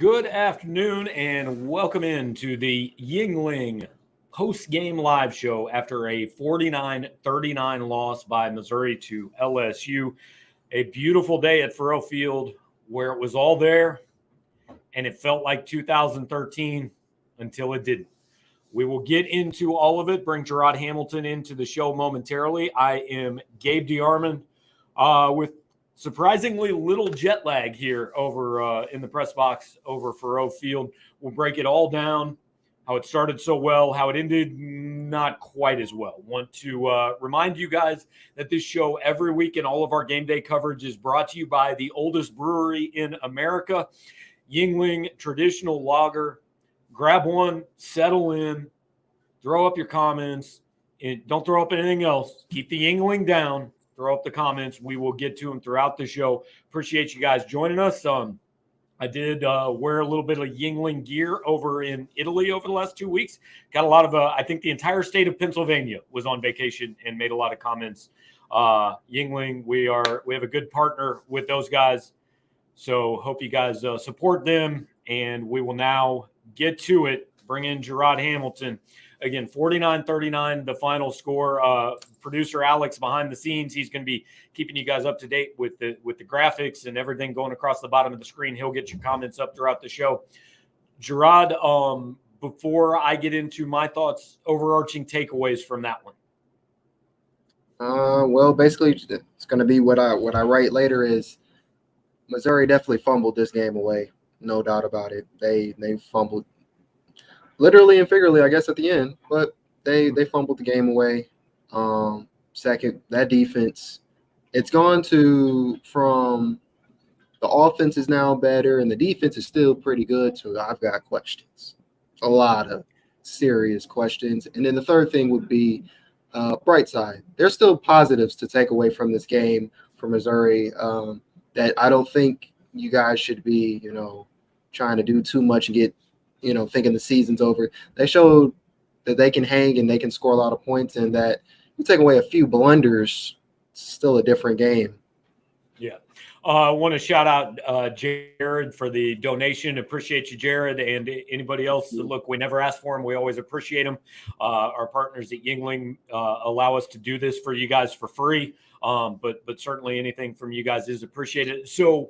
Good afternoon and welcome into the Yuengling post-game live show after a 49-39 loss by Missouri to LSU. A beautiful day at Faurot Field where it was all there and it felt like 2013 until it didn't. We will get into all of it, bring Jarod Hamilton into the show momentarily. I am Gabe DeArmond with surprisingly little jet lag here over in the press box over Faurot Field. We'll break it all down, how it started so well, how it ended not quite as well. Want to remind you guys that this show every week and all of our game day coverage is brought to you by the oldest brewery in America, Yuengling Traditional Lager. Grab one, settle in, throw up your comments, and don't throw up anything else. Keep the Yuengling down. Throw up the comments. We will get to them throughout the show. Appreciate you guys joining us. I did wear a little bit of Yuengling gear over in Italy over the last 2 weeks. Got a lot of, I think the entire state of Pennsylvania was on vacation and made a lot of comments. Yuengling, we have a good partner with those guys. So hope you guys support them. And we will now get to it. Bring in Jarod Hamilton. Again, 49-39, the final score. Producer Alex behind the scenes, he's going to be keeping you guys up to date with the graphics and everything going across the bottom of the screen. He'll get your comments up throughout the show. Jarod, before I get into my thoughts, overarching takeaways from that one. Well, basically, it's going to be what I write later is Missouri definitely fumbled this game away. No doubt about it. They fumbled literally and figuratively, I guess, at the end, but they fumbled the game away. Second, that defense, it's gone from the offense is now better and the defense is still pretty good. So I've got questions, a lot of serious questions. And then the third thing would be bright side. There's still positives to take away from this game for Missouri that I don't think you guys should be, trying to do too much and get, thinking the season's over. They showed that they can hang and they can score a lot of points, and that you take away a few blunders, it's still a different game. Yeah. I want to shout out Jarod for the donation. Appreciate you, Jarod, and anybody else. Look, we never ask for them. We always appreciate them. Our partners at Yuengling allow us to do this for you guys for free, but certainly anything from you guys is appreciated. So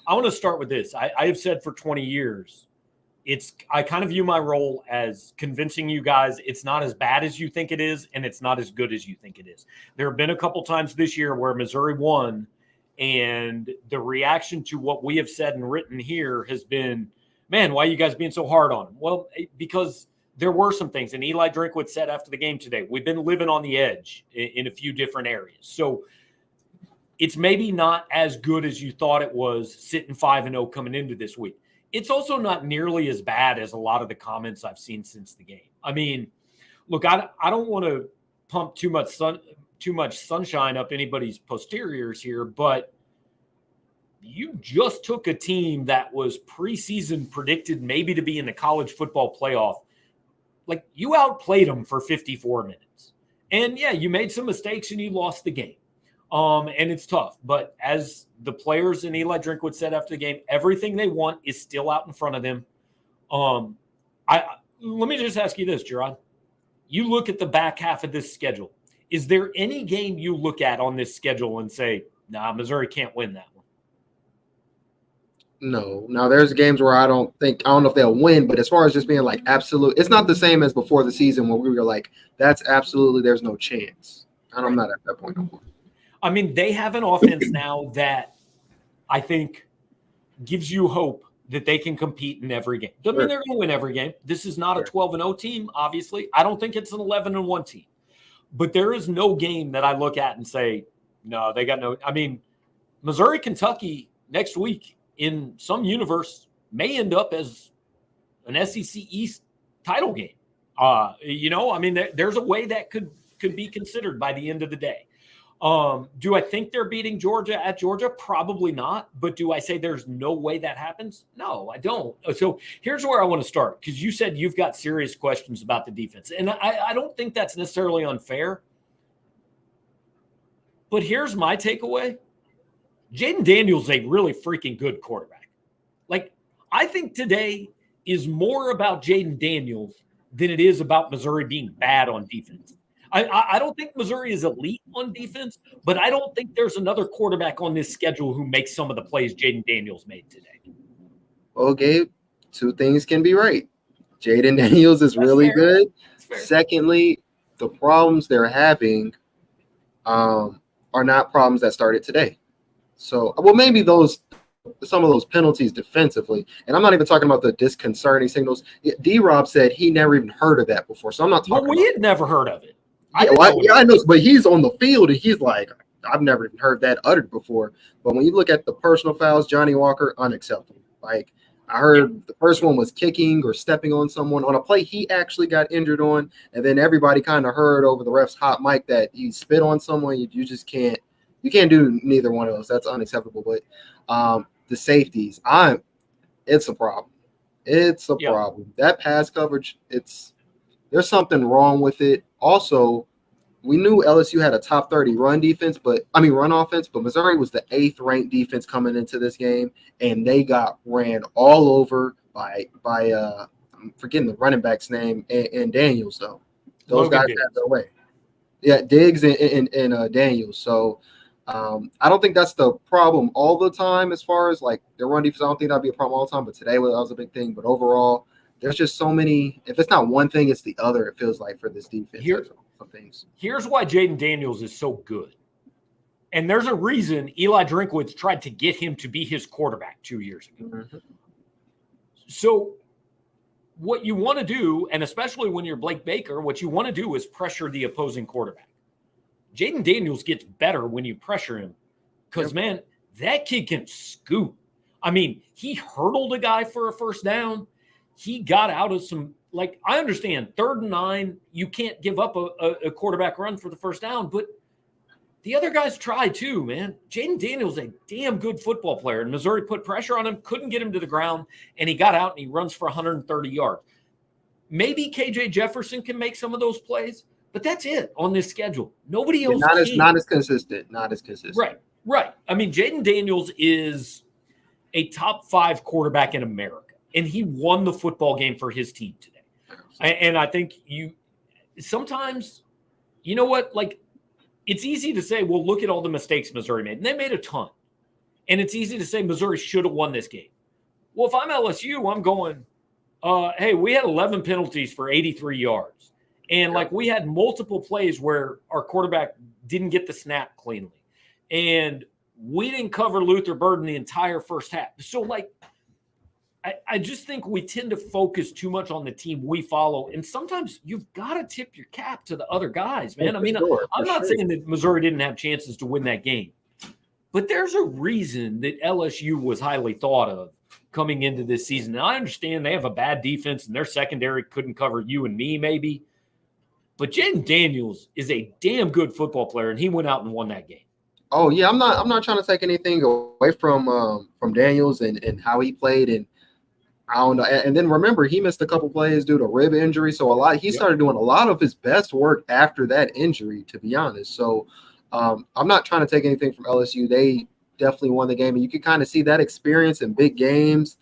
I want to start with this. I have said for 20 years, I kind of view my role as convincing you guys it's not as bad as you think it is, and it's not as good as you think it is. There have been a couple times this year where Missouri won, and the reaction to what we have said and written here has been, man, why are you guys being so hard on them? Well, because there were some things, and Eli Drinkwitz said after the game today, we've been living on the edge in a few different areas. So it's maybe not as good as you thought it was sitting 5-0 coming into this week. It's also not nearly as bad as a lot of the comments I've seen since the game. I mean, look, I don't want to pump too much sunshine up anybody's posteriors here, but you just took a team that was preseason predicted maybe to be in the college football playoff. Like, you outplayed them for 54 minutes. And yeah, you made some mistakes and you lost the game. And it's tough, but as the players and Eli Drinkwitz said after the game, everything they want is still out in front of them. Let me just ask you this, Jarod. You look at the back half of this schedule. Is there any game you look at on this schedule and say, nah, Missouri can't win that one? No. Now, there's games where I don't know if they'll win, but as far as just being like absolute, it's not the same as before the season when we were like, that's absolutely, there's no chance. And I'm not at that point anymore. I mean, they have an offense now that I think gives you hope that they can compete in every game. Doesn't mean they're going to win every game. This is not a 12-0 team, obviously. I don't think it's an 11-1 team. But there is no game that I look at and say, no, they got no – I mean, Missouri-Kentucky next week in some universe may end up as an SEC East title game. I mean, there's a way that could be considered by the end of the day. Do I think they're beating Georgia at Georgia? Probably not. But do I say there's no way that happens? No, I don't. So here's where I want to start, because you said you've got serious questions about the defense. And I don't think that's necessarily unfair. But here's my takeaway. Jaden Daniels is a really freaking good quarterback. Like, I think today is more about Jaden Daniels than it is about Missouri being bad on defense. I don't think Missouri is elite on defense, but I don't think there's another quarterback on this schedule who makes some of the plays Jaden Daniels made today. Well, Gabe, two things can be right. Jaden Daniels is really good. Secondly, the problems they're having are not problems that started today. So, well, maybe some of those penalties defensively, and I'm not even talking about the disconcerting signals. D-Rob said he never even heard of that before, so I'm not talking. Well, we had never heard of it. I know, but he's on the field and he's like, I've never even heard that uttered before. But when you look at the personal fouls, Johnny Walker, unacceptable. Like, I heard the first one was kicking or stepping on someone on a play he actually got injured on, and then everybody kind of heard over the ref's hot mic that he spit on someone. You just can't do neither one of those. That's unacceptable. But the safeties, it's a problem. It's a problem. That pass coverage, there's something wrong with it. Also, we knew LSU had a top 30 run offense, but Missouri was the 8th ranked defense coming into this game, and they got ran all over by I'm forgetting the running back's name and Daniels though. Those guys had their way. Yeah, Diggs and Daniels. So I don't think that's the problem all the time as far as like their run defense. I don't think that'd be a problem all the time, but today that was a big thing. But overall, there's just so many. If it's not one thing, it's the other. It feels like for this defense. Here's why Jaden Daniels is so good. And there's a reason Eli Drinkwitz tried to get him to be his quarterback 2 years ago. Mm-hmm. So what you want to do, and especially when you're Blake Baker, what you want to do is pressure the opposing quarterback. Jaden Daniels gets better when you pressure him because, man, that kid can scoot. I mean, he hurdled a guy for a first down. He got out of some – like, I understand, 3rd and 9, you can't give up a quarterback run for the first down, but the other guys tried too, man. Jaden Daniels is a damn good football player, and Missouri put pressure on him, couldn't get him to the ground, and he got out and he runs for 130 yards. Maybe KJ Jefferson can make some of those plays, but that's it on this schedule. Nobody else can. Not as consistent. Right. I mean, Jaden Daniels is a top 5 quarterback in America, and he won the football game for his team today. And I think sometimes, you know what, like, it's easy to say, well, look at all the mistakes Missouri made. And they made a ton. And it's easy to say Missouri should have won this game. Well, if I'm LSU, I'm going, hey, we had 11 penalties for 83 yards. And, like, we had multiple plays where our quarterback didn't get the snap cleanly. And we didn't cover Luther Burden the entire first half. So, like, I just think we tend to focus too much on the team we follow. And sometimes you've got to tip your cap to the other guys, man. I mean, I'm not saying that Missouri didn't have chances to win that game. But there's a reason that LSU was highly thought of coming into this season. And I understand they have a bad defense and their secondary couldn't cover you and me maybe. But Jaden Daniels is a damn good football player, and he went out and won that game. Oh, yeah, I'm not trying to take anything away from Daniels and how he played, and I don't know. And then remember, he missed a couple plays due to rib injury. So he started doing a lot of his best work after that injury, to be honest. So I'm not trying to take anything from LSU. They definitely won the game. And you can kind of see that experience in big games,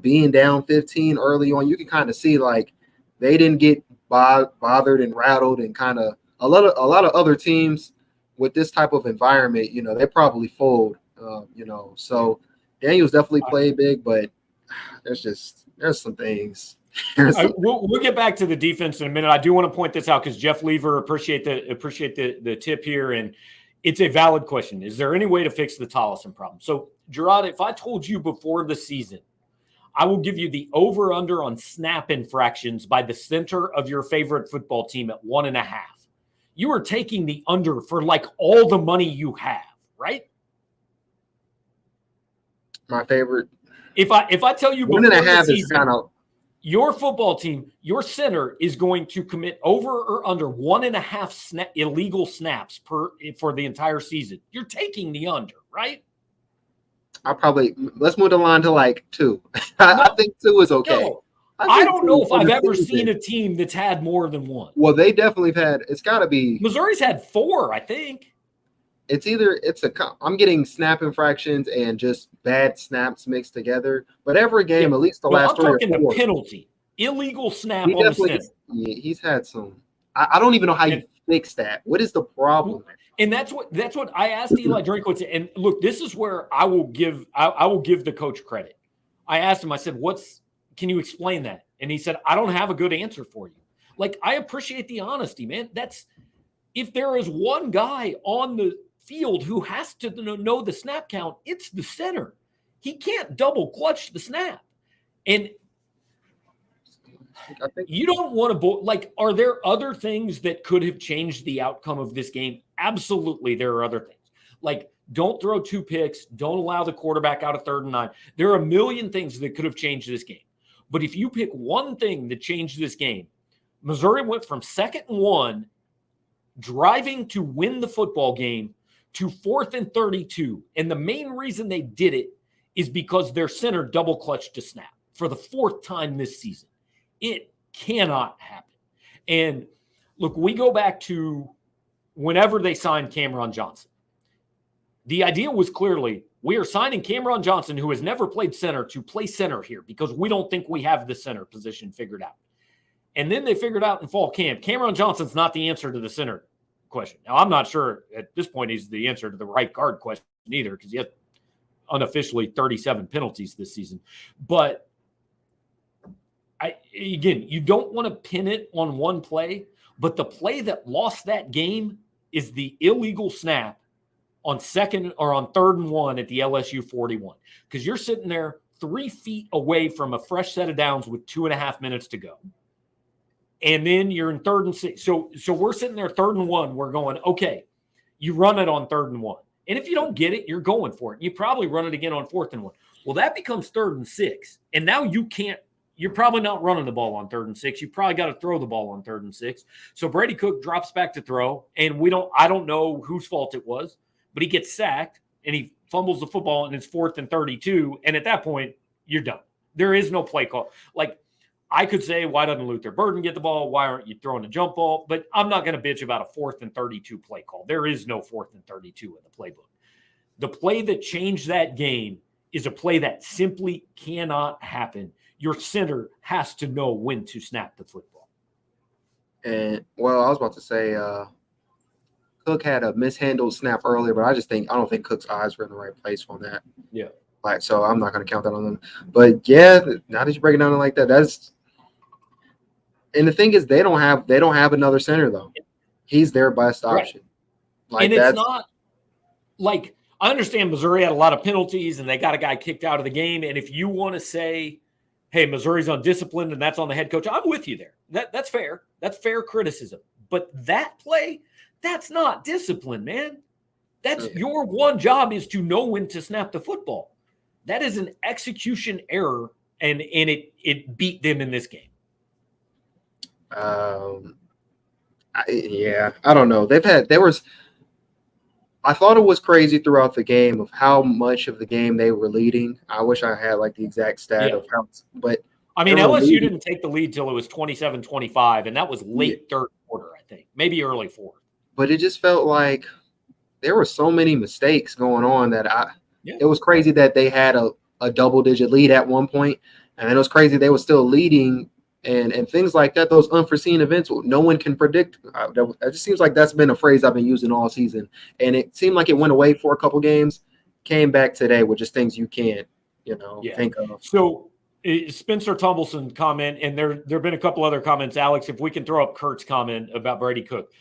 being down 15 early on. You can kind of see like they didn't get bothered and rattled, and kind of a lot of other teams with this type of environment, you know, they probably fold, So Daniels definitely played big, but there's some things. We'll get back to the defense in a minute. I do want to point this out because Jeff Lever appreciate the tip here, and it's a valid question. Is there any way to fix the Tollison problem? So, Jarod, if I told you before the season, I will give you the over/under on snap infractions by the center of your favorite football team at 1.5. You are taking the under for like all the money you have, right? My favorite. If I tell you before 1.5 the season, is kind of your football team, your center is going to commit over or under 1.5 illegal snaps for the entire season, you're taking the under, right? Let's move the line to like 2. I think 2 is okay. No, I don't know if I've ever seen a team that's had more than 1. Well, they definitely have had. It's got to be. Missouri's had 4, I think. I'm getting snap infractions and just bad snaps mixed together. But every game, at least the last I'm 3 or talking 4, the penalty, illegal snap he on the definitely center. he's had some. I don't even know how you fix that. What is the problem? And that's what I asked Eli Drinkwitz. And look, this is where I will give the coach credit. I asked him, I said, can you explain that? And he said, I don't have a good answer for you. Like, I appreciate the honesty, man. If there is one guy on the field who has to know the snap count, it's the center. He can't double clutch the snap. And I think you don't want to are there other things that could have changed the outcome of this game? Absolutely, there are other things. Like, don't throw 2 picks. Don't allow the quarterback out of 3rd and 9. There are a million things that could have changed this game. But if you pick one thing that changed this game, Missouri went from 2nd and 1, driving to win the football game, to 4th and 32. And the main reason they did it is because their center double clutched a snap for the 4th time this season. It cannot happen. And look, we go back to whenever they signed Cameron Johnson. The idea was clearly, we are signing Cameron Johnson, who has never played center, to play center here because we don't think we have the center position figured out. And then they figured out in fall camp, Cameron Johnson's not the answer to the center question. Now, I'm not sure at this point he's the answer to the right guard question either, because he has unofficially 37 penalties this season. But again, you don't want to pin it on one play, but the play that lost that game is the illegal snap on 2nd or on 3rd and 1 at the LSU 41. Because you're sitting there 3 feet away from a fresh set of downs with 2.5 minutes to go. And then you're in 3rd and 6. So we're sitting there 3rd and 1. We're going, okay, you run it on 3rd and 1. And if you don't get it, you're going for it. You probably run it again on 4th and 1. Well, that becomes 3rd and 6. And now you're probably not running the ball on 3rd and 6. You probably got to throw the ball on 3rd and 6. So Brady Cook drops back to throw, and I don't know whose fault it was, but he gets sacked and he fumbles the football and it's 4th and 32. And at that point, you're done. There is no play call. Like, I could say, why doesn't Luther Burden get the ball? Why aren't you throwing a jump ball? But I'm not going to bitch about a 4th and 32 play call. There is no 4th and 32 in the playbook. The play that changed that game is a play that simply cannot happen. Your center has to know when to snap the football. And, well, I was about to say Cook had a mishandled snap earlier, but I don't think Cook's eyes were in the right place on that. Yeah. So I'm not going to count that on them. But, yeah, now that you break it down like that, and the thing is, they don't have another center though. He's their best option. Right. And it's not like, I understand Missouri had a lot of penalties and they got a guy kicked out of the game. And if you want to say, hey, Missouri's undisciplined and that's on the head coach, I'm with you there. That's fair. That's fair criticism. But that play, that's not discipline, man. That's your one job is to know when to snap the football. That is an execution error, and it beat them in this game. I don't know. I thought it was crazy throughout the game of how much of the game they were leading. I wish I had like the exact stat of how, but I mean, LSU didn't take the lead till it was 27-25, and that was late 3rd quarter, I think, maybe early 4th. But it just felt like there were so many mistakes going on that it was crazy that they had a double-digit lead at one point, and it was crazy they were still leading. And things like that, those unforeseen events, no one can predict. It just seems like that's been a phrase I've been using all season. And it seemed like it went away for a couple games, came back today with just things you can't, think of. So Spencer Tumbleson comment, and there have been a couple other comments. Alex, if we can throw up Kurt's comment about Brady Cook.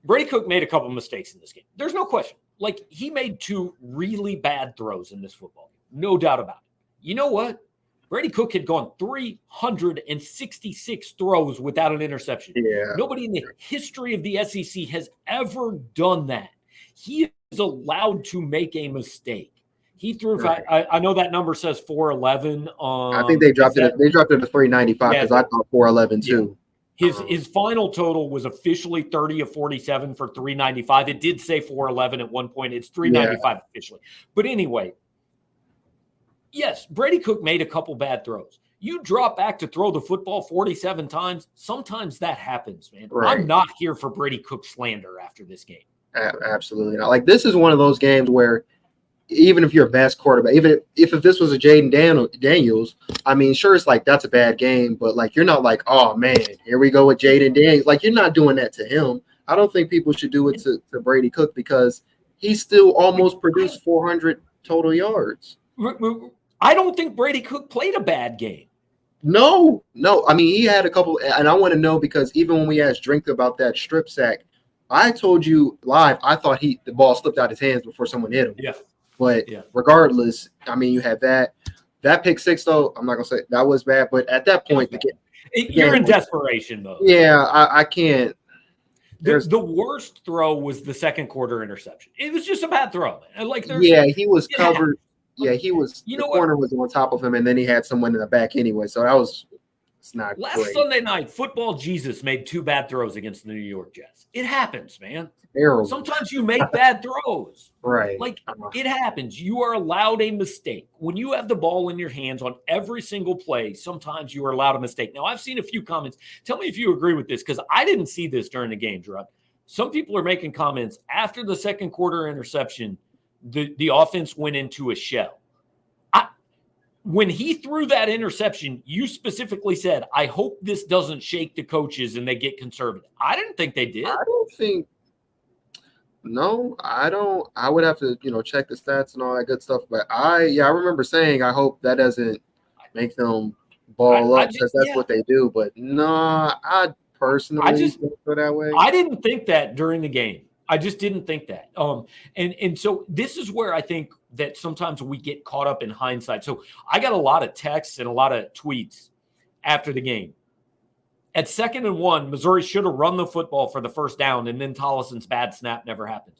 Brady Cook made a couple mistakes in this game. There's no question. Like, he made 2 really bad throws in this football game. No doubt about it. You know what? Brady Cook had gone 366 throws without an interception. Yeah. Nobody in the history of the SEC has ever done that. He is allowed to make a mistake. He threw. Right. I know that number says 411. I think they dropped it. They dropped it to 395 because I thought 411 too. Yeah. His final total was officially 30 of 47 for 395. It did say 411 at one point. It's 395 officially. But anyway. Yes, Brady Cook made a couple bad throws. You drop back to throw the football 47 times. Sometimes that happens, man. Right. I'm not here for Brady Cook slander after this game. Absolutely not. Like, this is one of those games where even if you're a best quarterback, even if this was a Daniels, I mean, sure, it's like that's a bad game, but like you're not like, oh man, here we go with Jaden Daniels. Like, you're not doing that to him. I don't think people should do it to Brady Cook because he still almost produced 400 total yards. I don't think Brady Cook played a bad game. No. I mean, he had a couple, and I want to know because even when we asked Drink about that strip sack, I told you live, I thought the ball slipped out his hands before someone hit him. Yeah. But regardless, I mean, you had that pick six, though. I'm not going to say that was bad, but at that point, you're in desperation mode. Yeah, I can't. The worst throw was the second quarter interception. It was just a bad throw. Like, he was covered. Yeah, he was. The corner was on top of him, and then he had someone in the back anyway. So it's not last great. Sunday night, Football Jesus made 2 bad throws against the New York Jets. It happens, man. Terrible. Sometimes you make bad throws. Right. Like, it happens. You are allowed a mistake. When you have the ball in your hands on every single play, sometimes you are allowed a mistake. Now, I've seen a few comments. Tell me if you agree with this, because I didn't see this during the game, Jarod. Some people are making comments after the second quarter interception, the offense went into a shell. When he threw that interception, you specifically said, I hope this doesn't shake the coaches and they get conservative. I didn't think they did. I don't think – no, I don't – I would have to, check the stats and all that good stuff. But I remember saying I hope that doesn't make them ball up because that's what they do. But no, I personally don't feel that way. I didn't think that during the game. I just didn't think that. And so this is where I think that sometimes we get caught up in hindsight. So I got a lot of texts and a lot of tweets after the game. At 2nd and 1, Missouri should have run the football for the first down, and then Tollison's bad snap never happened.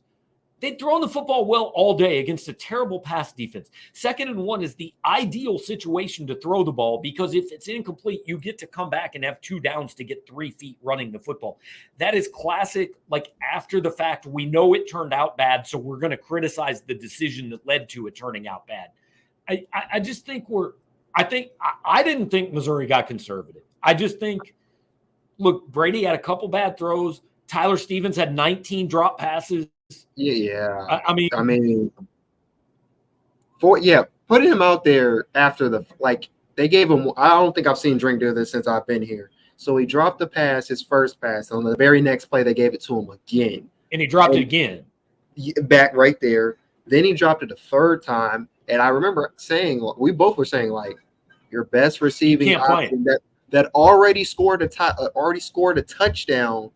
They'd thrown the football well all day against a terrible pass defense. 2nd and 1 is the ideal situation to throw the ball because if it's incomplete, you get to come back and have 2 downs to get 3 feet running the football. That is classic. Like, after the fact, we know it turned out bad, so we're going to criticize the decision that led to it turning out bad. I just think I didn't think Missouri got conservative. I just think, look, Brady had a couple bad throws. Tyler Stevens had 19 drop passes. Yeah. I mean, putting him out there after they gave him. I don't think I've seen Drink do this since I've been here. So he dropped the pass, his first pass. On the very next play, they gave it to him again, and he dropped it again. Back right there. Then he dropped it a third time, and I remember saying, we both were saying, like, your best receiving option that already scored a touchdown.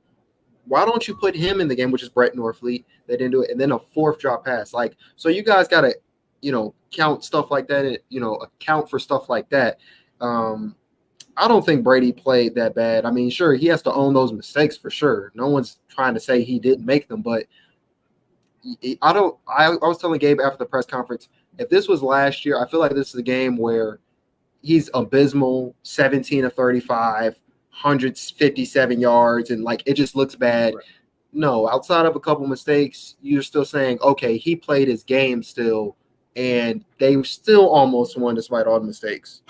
Why don't you put him in the game, which is Brett Norfleet? They didn't do it. And then a 4th drop pass. Like, so you guys got to, count stuff like that, and, account for stuff like that. I don't think Brady played that bad. I mean, sure, he has to own those mistakes for sure. No one's trying to say he didn't make them, but I was telling Gabe after the press conference, if this was last year, I feel like this is a game where he's abysmal, 17 of 35, 157 yards, and like it just looks bad. Right. No, outside of a couple mistakes, you're still saying, okay, he played his game still, and they still almost won despite all the mistakes.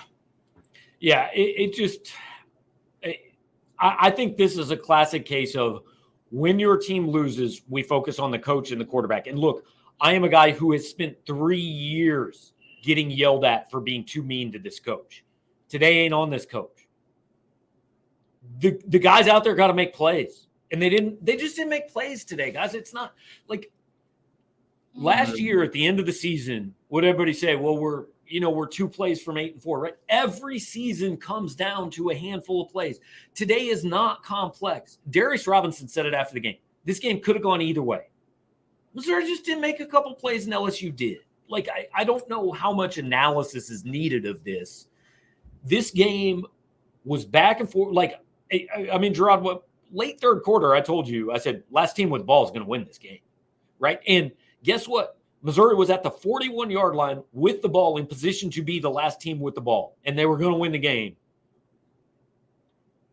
Yeah, I think this is a classic case of when your team loses, we focus on the coach and the quarterback. And look, I am a guy who has spent 3 years getting yelled at for being too mean to this coach. Today ain't on this coach. The guys out there got to make plays, and they just didn't make plays today, guys. It's not like last year at the end of the season, would everybody say, well, we're 2 plays from 8-4, right? Every season comes down to a handful of plays. Today is not complex. Darius Robinson said it after the game. This game could have gone either way. Missouri just didn't make a couple plays, and LSU did. Like, I don't know how much analysis is needed of this. This game was back and forth. Like, I mean, Jarod, late third quarter, I told you, I said, last team with the ball is going to win this game, right? And guess what? Missouri was at the 41-yard line with the ball in position to be the last team with the ball, and they were going to win the game.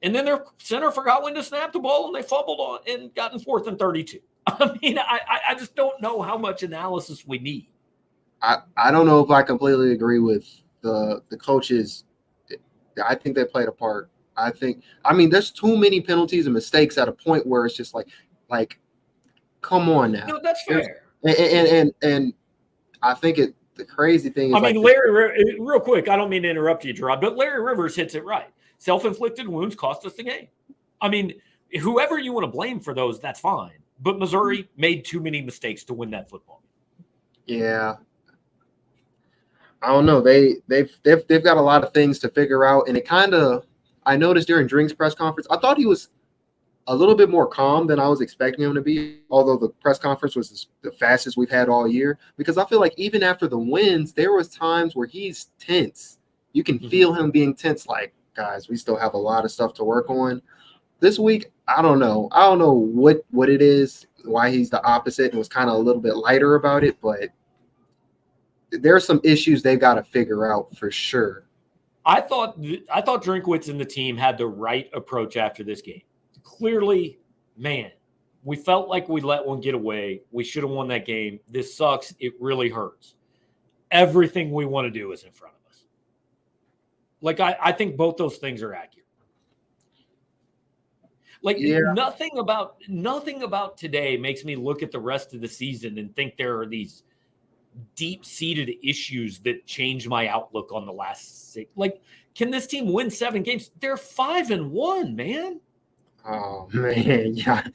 And then their center forgot when to snap the ball, and they fumbled on and got in 4th and 32. I mean, I just don't know how much analysis we need. I don't know if I completely agree with the coaches. I think they played a part. I mean, there's too many penalties and mistakes at a point where it's just like Come on now. No, that's fair. And I think the crazy thing is I mean, Larry, real quick, I don't mean to interrupt you, Jarod, but Larry Rivers hits it right. Self-inflicted wounds cost us the game. I mean, whoever you want to blame for those, that's fine. But Missouri made too many mistakes to win that football game. Yeah. I don't know. They've got a lot of things to figure out, and it kind of. I noticed during Drink's press conference, I thought he was a little bit more calm than I was expecting him to be. Although the press conference was the fastest we've had all year, because I feel like even after the wins, there was times where he's tense. You can feel him being tense. Like, guys, we still have a lot of stuff to work on. This week, I don't know. I don't know what it is, why he's the opposite and was kind of a little bit lighter about it, but there are some issues they've got to figure out for sure. I thought Drinkwitz and the team had the right approach after this game. Clearly, man, we felt like we let one get away. We should have won that game. This sucks. It really hurts. Everything we want to do is in front of us. Like, I think both those things are accurate. Like, nothing about today makes me look at the rest of the season and think there are these deep-seated issues that change my outlook on the last 6. Like, can this team win 7 games? They're 5-1, man. Oh man, yeah.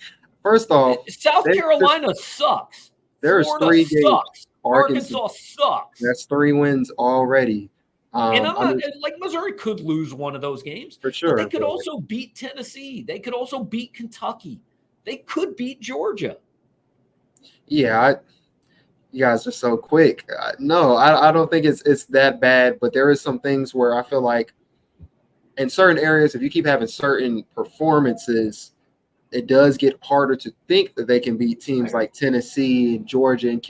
First off, South Carolina sucks. There's Florida 3 games. Sucks. Arkansas sucks. That's 3 wins already. And I'm not like Missouri could lose one of those games for sure. But they could also beat Tennessee. They could also beat Kentucky. They could beat Georgia. Yeah, you guys are so quick. No, I don't think it's that bad, but there is some things where I feel like in certain areas, if you keep having certain performances, it does get harder to think that they can beat teams like Tennessee and Georgia and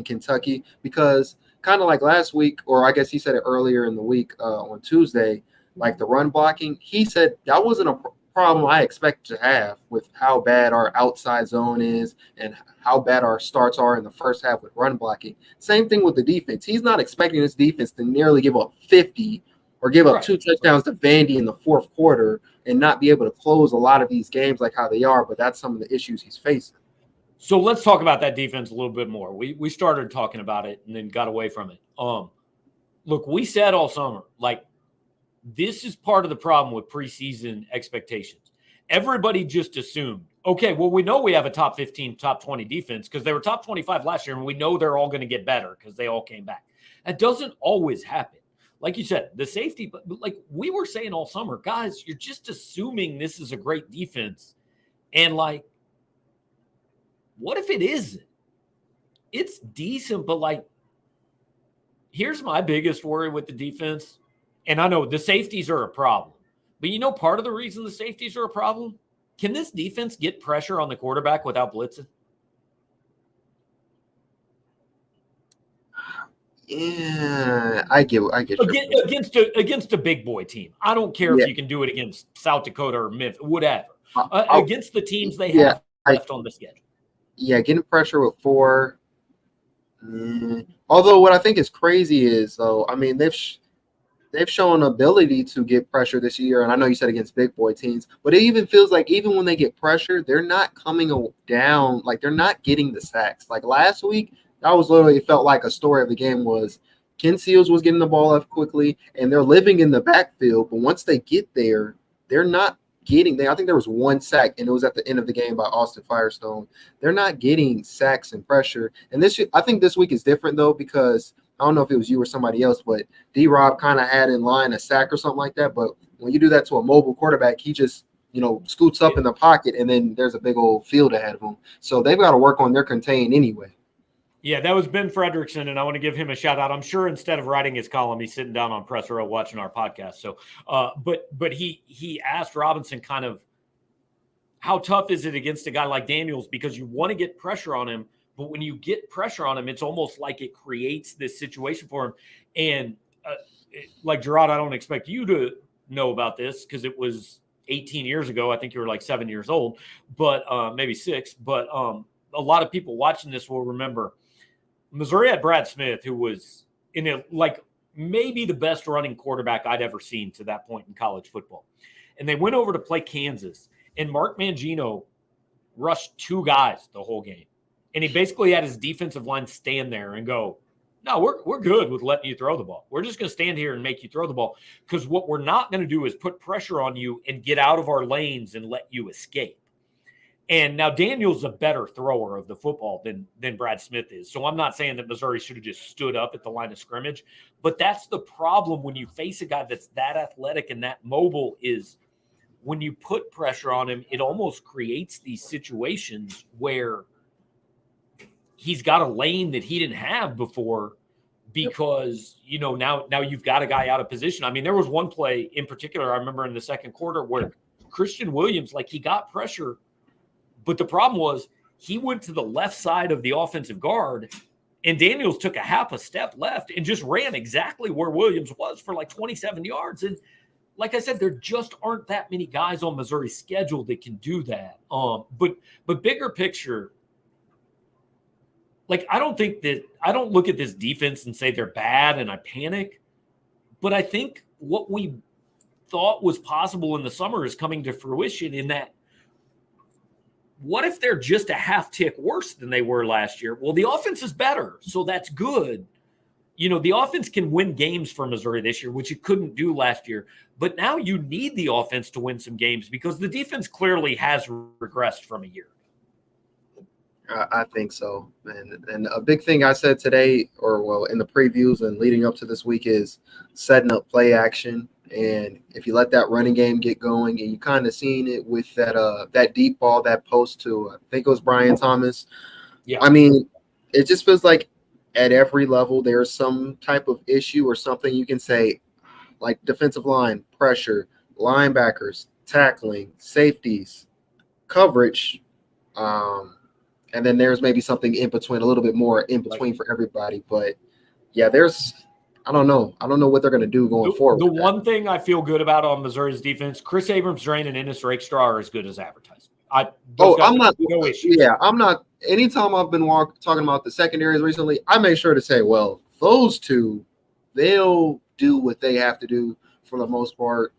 Kentucky, because kind of like last week, or I guess he said it earlier in the week on Tuesday, like the run blocking, he said that wasn't a problem I expect to have with how bad our outside zone is and how bad our starts are in the first half with run blocking. Same thing with the defense. He's not expecting this defense to nearly give up 50 or give up 2 touchdowns to Vandy in the fourth quarter and not be able to close a lot of these games like how they are, but that's some of the issues he's facing. So let's talk about that defense a little bit more. We started talking about it and then got away from it. Look, we said all summer, like, this is part of the problem with preseason expectations. Everybody just assumed, okay, well, we know we have a top 15, top 20 defense because they were top 25 last year, and we know they're all going to get better because they all came back. That doesn't always happen. Like you said, the safety, but like we were saying all summer, guys, you're just assuming this is a great defense. And like, what if it isn't? It's decent, but like, here's my biggest worry with the defense. And I know the safeties are a problem, but you know, part of the reason the safeties are a problem, can this defense get pressure on the quarterback without blitzing? Yeah, I get against a big boy team. I don't care if you can do it against South Dakota or Memphis, whatever. Against the teams they have left on the schedule. Yeah, getting pressure with 4. Although what I think is crazy is, though, I mean, they've shown ability to get pressure this year, and I know you said against big boy teams, but it even feels like even when they get pressure, they're not coming down, like they're not getting the sacks. Like last week, that was literally felt like a story of the game was Ken Seals was getting the ball up quickly, and they're living in the backfield, but once they get there, they're not getting there. I think there was 1 sack, and it was at the end of the game by Austin Firestone. They're not getting sacks and pressure, and I think this week is different though, because I don't know if it was you or somebody else, but D-Rob kind of had in line a sack or something like that. But when you do that to a mobile quarterback, he just, scoots up in the pocket, and then there's a big old field ahead of him. So they've got to work on their contain anyway. Yeah, that was Ben Fredrickson, and I want to give him a shout out. I'm sure instead of writing his column, he's sitting down on press row watching our podcast. So, but he asked Robinson kind of how tough is it against a guy like Daniels, because you want to get pressure on him. But when you get pressure on him, it's almost like it creates this situation for him. And like Jarod, I don't expect you to know about this because it was 18 years ago. I think you were like 7 years old, but maybe 6. But a lot of people watching this will remember Missouri had Brad Smith, who was maybe the best running quarterback I'd ever seen to that point in college football. And they went over to play Kansas, and Mark Mangino rushed 2 guys the whole game. And he basically had his defensive line stand there and go, no, we're good with letting you throw the ball. We're just going to stand here and make you throw the ball, because what we're not going to do is put pressure on you and get out of our lanes and let you escape. And now Daniel's a better thrower of the football than Brad Smith is. So I'm not saying that Missouri should have just stood up at the line of scrimmage, but that's the problem when you face a guy that's that athletic and that mobile, is when you put pressure on him, it almost creates these situations where he's got a lane that he didn't have before, because, now you've got a guy out of position. I mean, there was one play in particular I remember in the second quarter where Christian Williams, he got pressure, but the problem was he went to the left side of the offensive guard, and Daniels took a half a step left and just ran exactly where Williams was for 27 yards. And like I said, there just aren't that many guys on Missouri's schedule that can do that. But bigger picture, I don't look at this defense and say they're bad and I panic, but I think what we thought was possible in the summer is coming to fruition, in that, what if they're just a half tick worse than they were last year? Well, the offense is better, so that's good. The offense can win games for Missouri this year, which it couldn't do last year. But now you need the offense to win some games, because the defense clearly has regressed from a year. I think so. And a big thing I said today, in the previews and leading up to this week, is setting up play action. And if you let that running game get going, and you kind of seen it with that deep ball, that post to, I think it was Brian Thomas. Yeah. I mean, it just feels like at every level there's some type of issue or something you can say, like defensive line, pressure, linebackers, tackling, safeties, coverage, and then there's maybe something in between, a little bit more in between for everybody. But yeah, I don't know what they're going to do going forward. The one thing I feel good about on Missouri's defense, Chris Abrams-Drain and Ennis Rakestraw are as good as advertised. I'm not. No issue. Yeah, I'm not. Anytime I've been talking about the secondaries recently, I make sure to say, well, those two, they'll do what they have to do for the most part.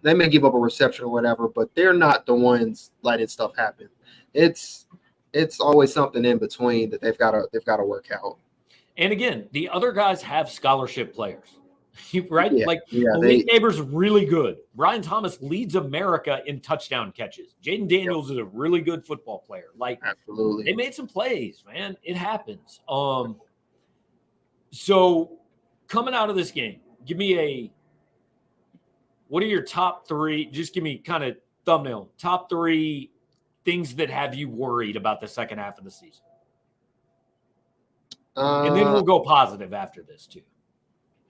They may give up a reception or whatever, but they're not the ones letting stuff happen. It's always something in between that they've got to work out. And again, the other guys have scholarship players, right? Yeah, Malik Neighbors really good. Brian Thomas leads America in touchdown catches. Jaden Daniels is a really good football player. Absolutely, they made some plays, man. It happens. So coming out of this game, give me what are your top three? Just give me kind of thumbnail top three things that have you worried about the second half of the season. And then we'll go positive after this too.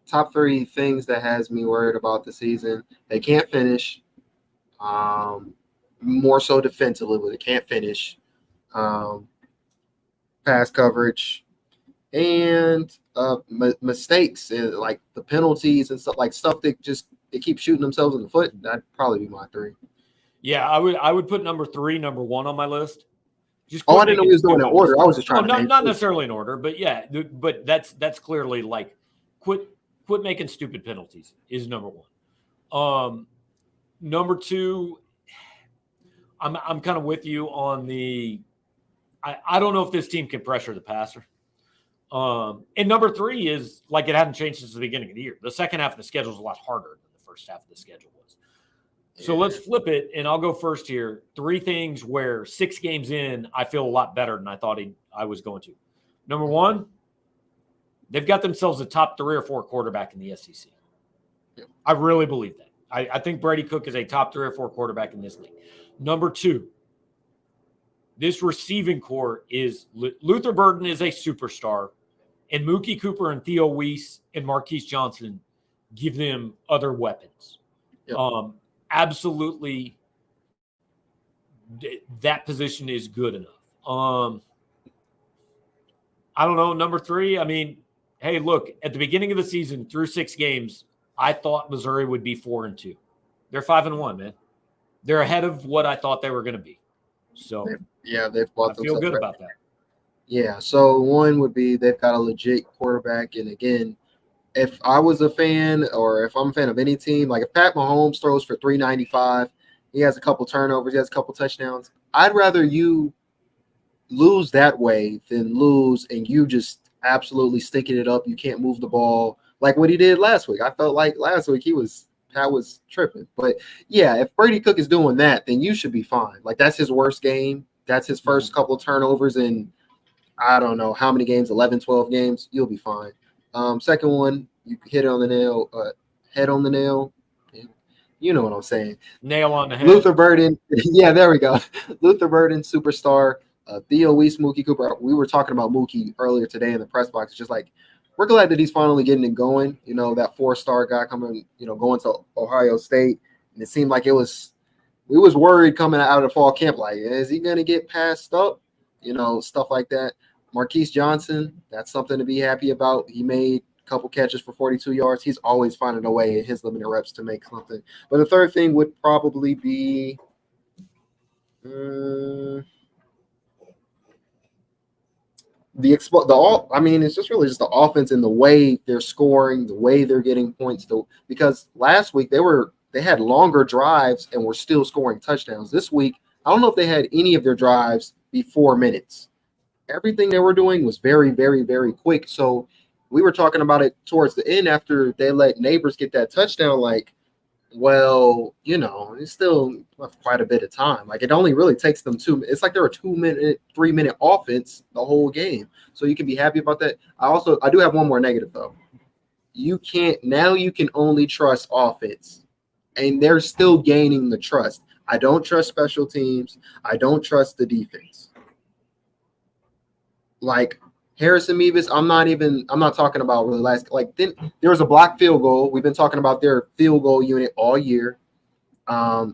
Top three things that has me worried about the season. They can't finish. More so defensively, but they can't finish. Pass coverage and mistakes, and the penalties and stuff that they keep shooting themselves in the foot. That'd probably be my three. Yeah, I would put number number one on my list. I didn't know he was doing in order. I was just trying to not necessarily in order, but yeah, but that's clearly quit making stupid penalties is number one. Number two, I'm kind of with you on the. I don't know if this team can pressure the passer. And number three is it hadn't changed since the beginning of the year. The second half of the schedule is a lot harder than the first half of the schedule was. So let's flip it, and I'll go first here. Three things where 6 games in, I feel a lot better than I thought I was going to. Number one, they've got themselves a top 3 or 4 quarterback in the SEC. Yeah. I really believe that. I think Brady Cook is a top 3 or 4 quarterback in this league. Number two, this receiving core is Luther Burden is a superstar, and Mookie Cooper and Theo Weiss and Marquise Johnson give them other weapons. Yep. Absolutely, that position is good enough. I don't know. Number three, I mean, hey, look, at the beginning of the season, through 6 games, I thought Missouri would be 4-2. They're 5-1, man. They're ahead of what I thought they were going to be. So, they've bought. I feel good about that. Yeah. So one would be they've got a legit quarterback, and again, if I was a fan, or if I'm a fan of any team, if Pat Mahomes throws for 395, he has a couple turnovers, he has a couple touchdowns, I'd rather you lose that way than lose and you just absolutely stinking it up. You can't move the ball like what he did last week. I felt like last week I was tripping. But yeah, if Brady Cook is doing that, then you should be fine. Like that's his worst game. That's his first couple of turnovers in I don't know how many games, 11, 12 games. You'll be fine. Second one, you hit it on the nail, head on the nail. You know what I'm saying. Nail on the head. Luther Burden. Yeah, there we go. Luther Burden, superstar. Theo Weiss, Mookie Cooper. We were talking about Mookie earlier today in the press box. It's just like, we're glad that he's finally getting it going. You know, that 4-star guy coming, going to Ohio State. And it seemed like we was worried coming out of the fall camp. Like, is he going to get passed up? Stuff like that. Marquise Johnson, that's something to be happy about. He made a couple catches for 42 yards. He's always finding a way in his limited reps to make something. But the third thing would probably be it's just really just the offense and the way they're scoring, the way they're getting points. Because last week they had longer drives and were still scoring touchdowns. This week, I don't know if they had any of their drives be 4 minutes. Everything they were doing was very, very, very quick. So we were talking about it towards the end after they let Neighbors get that touchdown. Like, well, it's still quite a bit of time. Like, it only really takes them 2 minutes. It's like they're a 2-minute, 3-minute offense the whole game. So you can be happy about that. I do have one more negative, though. You can only trust offense. And they're still gaining the trust. I don't trust special teams. I don't trust the defense. Like Harrison Mevis, I'm not talking about really then there was a blocked field goal. We've been talking about their field goal unit all year.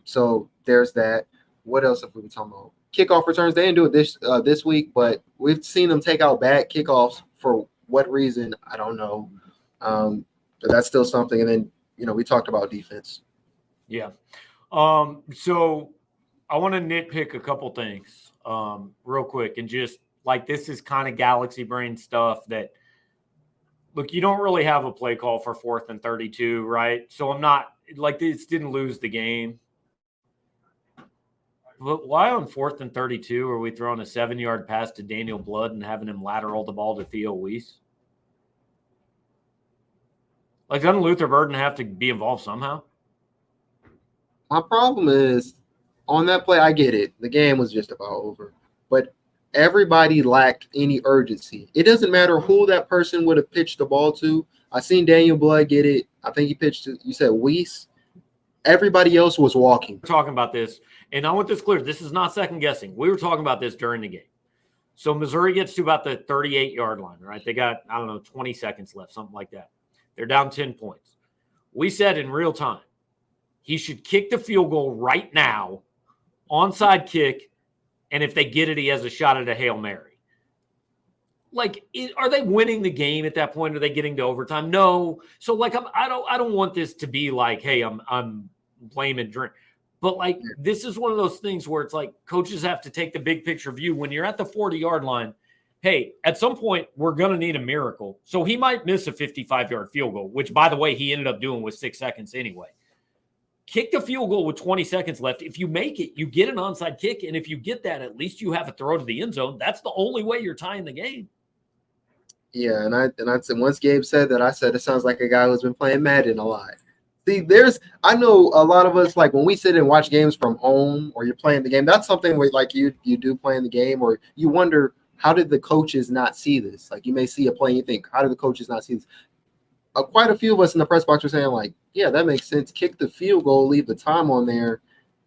So there's that. What else have we been talking about? Kickoff returns. They didn't do it this week, but we've seen them take out bad kickoffs for what reason? I don't know. But that's still something. And then, we talked about defense. Yeah. So I want to nitpick a couple things real quick and just like this is kind of galaxy brain stuff that look, you don't really have a play call for 4th and 32, right? So I'm not like this didn't lose the game. But why on 4th and 32 are we throwing a 7-yard pass to Daniel Blood and having him lateral the ball to Theo Weiss? Like, doesn't Luther Burden have to be involved somehow? My problem is on that play, I get it. The game was just about over. But everybody lacked any urgency. It doesn't matter who that person would have pitched the ball to. I seen Daniel Blood get it. I think he pitched to, you said Weiss. Everybody else was walking. We're talking about this, and I want this clear. This is not second guessing. We were talking about this during the game. So Missouri gets to about the 38-yard line, right? They got, 20 seconds left, something like that. They're down 10 points. We said in real time, he should kick the field goal right now, onside kick, and if they get it, he has a shot at a Hail Mary. Like, are they winning the game at that point? Are they getting to overtime? No. So, like, I don't want this to be like, hey, I'm blaming drink. But, like, this is one of those things where it's like coaches have to take the big picture view. When you're at the 40-yard line, hey, at some point, we're going to need a miracle. So he might miss a 55-yard field goal, which, by the way, he ended up doing with 6 seconds anyway. Kick the field goal with 20 seconds left. If you make it, you get an onside kick. And if you get that, at least you have a throw to the end zone. That's the only way you're tying the game. Yeah, and I said once Gabe said that, I said it sounds like a guy who's been playing Madden a lot. See, I know a lot of us, like when we sit and watch games from home or you're playing the game, that's something where like you do playing the game, or you wonder, how did the coaches not see this? Like you may see a play and you think, how did the coaches not see this? Quite a few of us in the press box were saying like, yeah, that makes sense. Kick the field goal, leave the time on there,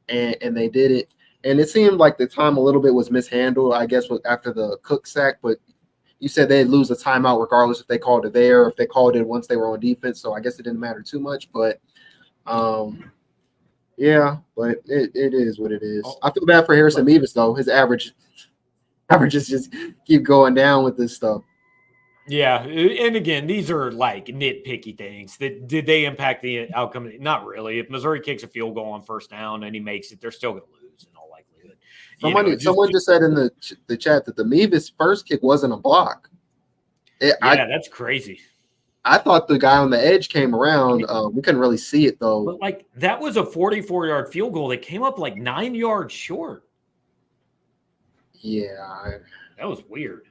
and they did it. And it seemed like the time a little bit was mishandled, I guess, after the Cook sack. But you said they'd lose a timeout regardless if they called it there or if they called it once they were on defense. So I guess it didn't matter too much. But, yeah, but it is what it is. I feel bad for Harrison Mevis, though. His averages just keep going down with this stuff. Yeah, and again, these are like nitpicky things. Did they impact the outcome? Not really. If Missouri kicks a field goal on first down and he makes it, they're still going to lose in all likelihood. Someone just said in the chat that the Mevis first kick wasn't a block. That's crazy. I thought the guy on the edge came around. We couldn't really see it though. But like that was a 44-yard field goal that came up like 9 yards short. Yeah, That was weird.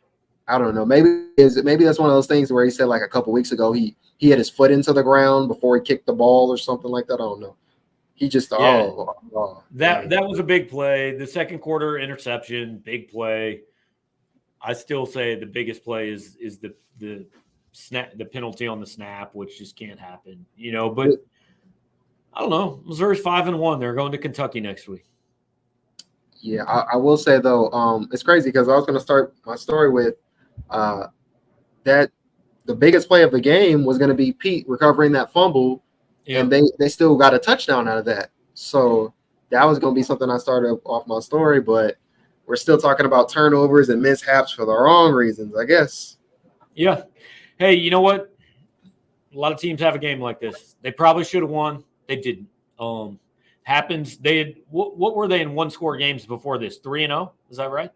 I don't know. Maybe that's one of those things where he said like a couple weeks ago he had his foot into the ground before he kicked the ball or something like that. I don't know. He just That was a big play. The second quarter interception, big play. I still say the biggest play is the snap, the penalty on the snap, which just can't happen, But I don't know. Missouri's 5-1. They're going to Kentucky next week. Yeah, I will say though, it's crazy because I was going to start my story with that the biggest play of the game was going to be Pete recovering that fumble, and they still got a touchdown out of that. So that was going to be something I started off my story, but we're still talking about turnovers and mishaps for the wrong reasons, I guess. Yeah. Hey, you know what? A lot of teams have a game like this. They probably should have won. They didn't. Happens. They had what were they in one-score games before this? 3-0. Is that right?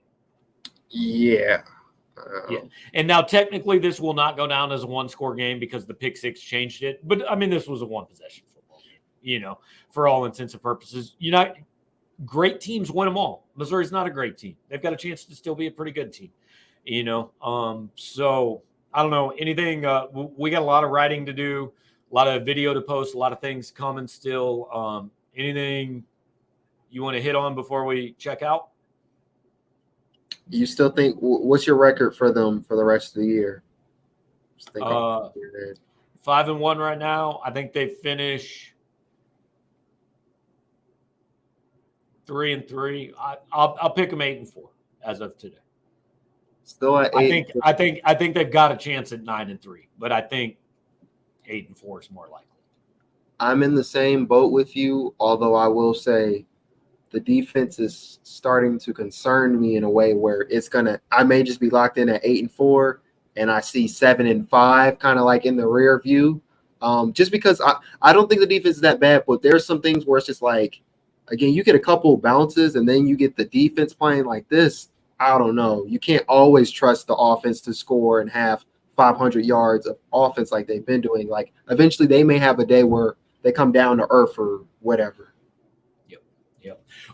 Yeah. Yeah. And now technically this will not go down as a one-score game because the pick six changed it. But I mean, this was a one-possession football game. For all intents and purposes. Great teams win them all. Missouri's not a great team. They've got a chance to still be a pretty good team. So I don't know anything. We got a lot of writing to do, a lot of video to post, a lot of things coming still. Anything you want to hit on before we check out? You still think what's your record for them for the rest of the year? 5-1 right now. I think they finish 3-3. I'll pick them 8-4 as of today. Still at 8. I think they've got a chance at 9-3, but I think 8-4 is more likely. I'm in the same boat with you, although I will say the defense is starting to concern me in a way where I may just be locked in at 8-4 and I see 7-5 kind of like in the rear view. Just because I don't think the defense is that bad, but there's some things where it's just like, again, you get a couple bounces and then you get the defense playing like this. I don't know. You can't always trust the offense to score and have 500 yards of offense like they've been doing. Like eventually they may have a day where they come down to earth or whatever. Yep.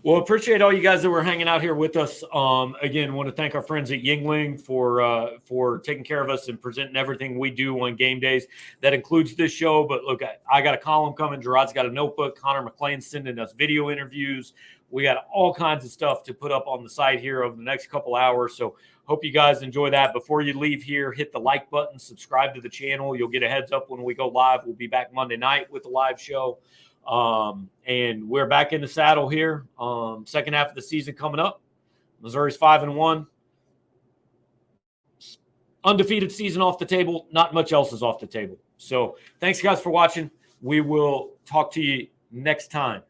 Well, appreciate all you guys that were hanging out here with us. Again, want to thank our friends at Yuengling for taking care of us and presenting everything we do on game days. That includes this show. But look, I got a column coming. Jarod's got a notebook. Connor McLean's sending us video interviews. We got all kinds of stuff to put up on the site here over the next couple hours. So hope you guys enjoy that. Before you leave here, hit the like button, subscribe to the channel. You'll get a heads up when we go live. We'll be back Monday night with the live show. And we're back in the saddle here. Second half of the season coming up. Missouri's 5-1. Undefeated season off the table. Not much else is off the table. So thanks guys for watching. We will talk to you next time.